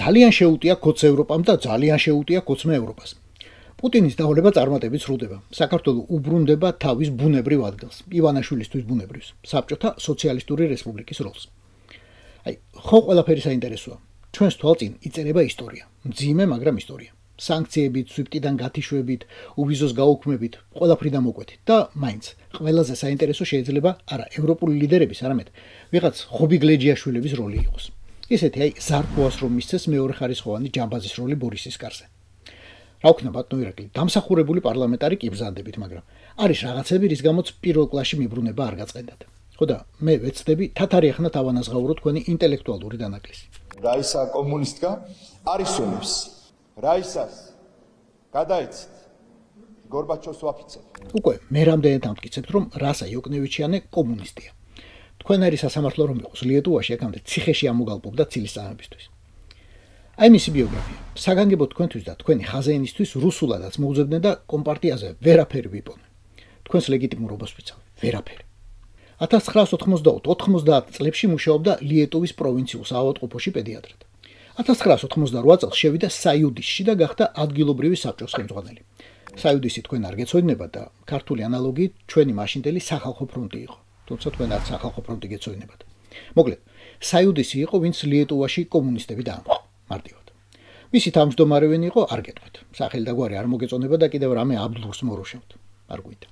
ძალიან შეუტია ქოც ევროპამ და ძალიან შეუტია ქოცმე ევროპას. პუტინის დავალება წარმატებით სრულდება. საქართველო უბრუნდება თავის ბუნებრივ ადგილს, ივანაშვილისთვის ბუნებრივს, საბჭოთა სოციალისტური რესპუბლიკის როლს. ხო ყველაფერი საინტერესოა. ჩვენს თვალწინ იწერება ისტორია, მძიმე, მაგრამ ისტორია. სანქციებით, სვიფტიდან გათიშვებით, უვიზოს გაუქმებით, ყველაფრიდან მოკვეთით და მაინც ყველაზე საინტერესო შეიძლება არა ევროპული ლიდერების, არამედ ვიღაც ხობიგლეჯიაშვილების როლი იყოს. ისეთი ზარფოას რომ მისცეს მეორე ხარისხოვანი ჯამბაზის როლი ბორისის კარზე. რა ვქნა ბატონო ირაკლი, დამსახურებული პარლამენტარი კი ბრძანდებით, მაგრამ არის რაღაცები, რის გამოც პირველ კლასში მიბრუნება არ გაწყენდათ. ხო და მე ვეცდები თათარიახნად ავანაზღაურო თქვენი ინტელექტუალური დანაკლისი. რაისა კომუნისტკა არისუნებს რაისას გადაიცით გორბაჩოვს ვაფიცებ. უკვე მე რამდენად ამტკიცებთ, რომ რასა იოკნევიჩიანი კომუნისტია. თქვენ არის სასამართლო რომ იყოს ლიეტუვაში აქამდე ციხეში ამოგალპობდა ცილის წამებისთვის. აი მისი ბიოგრაფია. საგანგებო თქვენთვის და თქვენი ხაზეინისთვის რუსულადაც მოუძებდნენ და კომპარტიაზე ვერაფერი ვიპოვნენ. თქვენს ლეგიტიმურობას ვიცავ, ვერაფერი. 1990 წლებში მუშაობდა ლიეტუვის პროვინციულ საავადმყოფოში პედიატრად. 1988 წელს შევიდა საიუდისში და გახდა ადგილობრივი საბჭოს ხელმძღვანელი. საიუდისი თქვენ არ გეცოდინებათ და ქართული ანალოგი ჩვენი მაშინდელი სახალხო ფრონტი იყო. თუმცა თქვენ არც სახალხო ფრონტი გეცოდინებათ. მოკლედ, საიუდისი იყო, ვინც ლიეტუვაში კომუნისტები დაამხო, მარტივად. მისი თავმჯდომარევანი იყო, არ გეტყვით. სახელი და გვარი არ მოგეწონება და კიდევ რამე აბდურს მორუშავთ. არ გვიდა.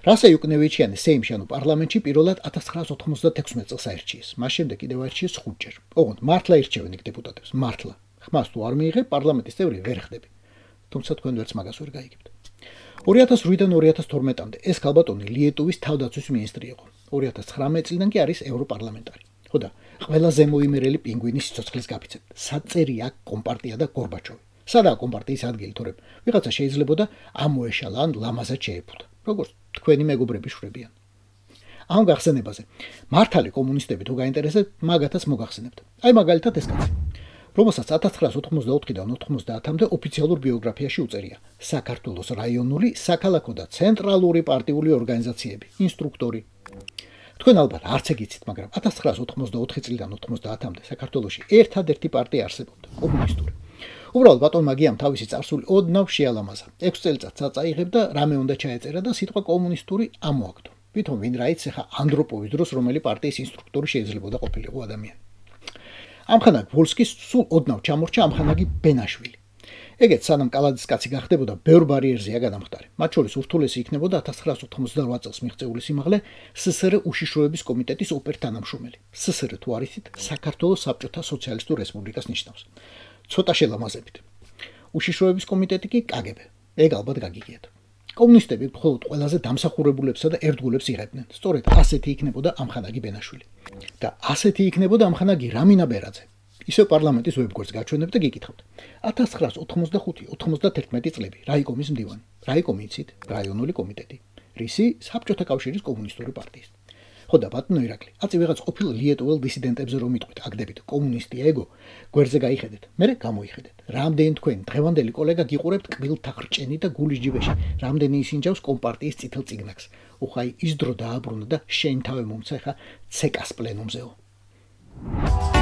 რასა იუკნევიჩიანი სეიმში, ანუ პარლამენტში პირველად 1996 წელს აირჩიეს. მას შემდეგ კიდევ აირჩიეს 5 ჯერ. ოღონდ მართლა ირჩევენ იქ დეპუტატებს, მართლა. ხმას თუ არ მიიღე, პარლამენტის წევრი ვერ ხდები. თუმცა თქვენ ვერც მაგას ვერ გაიგებთ. 2008-დან 2012-მდე ეს ქალბატონი ლიეტუვის თავდაცვის მინისტრი იყო. 2019 წლიდან კი არის ევროპარლამენტარი. ხო და ყველა ზემოიმერელი პინგვინის სიცოცხლის გაფიცებ. საწერია კომპარტია და გორბაჩოვი. სადაა კომპარტიის ადგილი, თორემ ვიღაცა შეიძლებოდა ამოეშალა ან ლამაზად შეეფუთა. როგორც თქვენი მეგობრები შვებიან. ამ გახსენებაზე მართალი კომუნისტები თუ გაინტერესებთ, მაგათაც მოგახსენებთ. აი მაგალითად ეს კაცი, რომელსაც 1984-დან 90-მდე ოფიციალურ ბიოგრაფიაში უწერია საქართველოს რაიონული, საქალაქო და ცენტრალური პარტიული ორგანიზაციები, ინსტრუქტორი. თქვენ ალბათ არც ეგიცით, მაგრამ 1984 წლიდან 90-მდე საქართველოში ერთადერთი პარტია არსებობდა, კომუნისტური. უბრალოდ ბატონ მაგიამ თავისი წარსული ოდნავ შეალამაზა. 6 წელიწადს აწაიღებდა, რამე უნდა ჩაეწერა და სიტყვა კომუნისტური ამოაგდო. ვითომ ვინ რაიც ახლა ანდროპოვის დროს რომელი პარტიის ინსტრუქტორი შეიძლებოდა ყოფილიყო ადამიანი. ამხანაგ ვოლსკის სულ ოდნავ ჩამორჩა ამხანაგი ბენაშვილი. ეგეც სანამ კალადის კაცი გახდებოდა, ბევრ ბარიერზეა გადამხდარი. მათ შორის ურთულესი იქნებოდა 1988 წელს მიღწეული სიმაღლე სსრ უშიშროების კომიტეტის ოპერტანამშრომელი. სსრ თუ არ იცით, საქართველოს საბჭოთა სოციალისტურ რესპუბლიკას ნიშნავს. ცოტა შელამაზებით. უშიშროების კომიტეტი კი კგბ. ეგ ალბათ გაგიგიათ. კომუნისტები მხოლოდ ყველაზე დამსახურებულებსა და ერთგულებს იღებდნენ. სწორედ ასეთი იქნებოდა ამხანაგი ბენაშვილი. და ასეთი იქნებოდა ამხანაგი რამინა ბერაძე. ისევ პარლამენტის ვებგვერდს გაჩვენებ და გიკითხავთ. 1985-91 წლები რაიკომის მდივანი. რაიკომი იცით, რაიონული კომიტეტი. რისი საბჭოთა კავშირის კომუნისტური პარტიის. ხო და ბატონო ირაკლი, აწი ვიღაც ყოფილ ლიეტუელ დისიდენტებზე რომ იტყვით, აგდებით კომუნისტია ეგო, გვერდზე გაიხედეთ, მერე გამოიხედეთ. რამდენი თქვენი დღევანდელი კოლეგა გიყურებთ კბილთა ხრჭენი და გულის ჯიბეში, რამდენი ისინჯავს კომპარტიის წითელ წიგნაკს. უხაი ის დრო დააბრუნა და შენ თავი მომცა ხა ცეკას პლენუმზეო.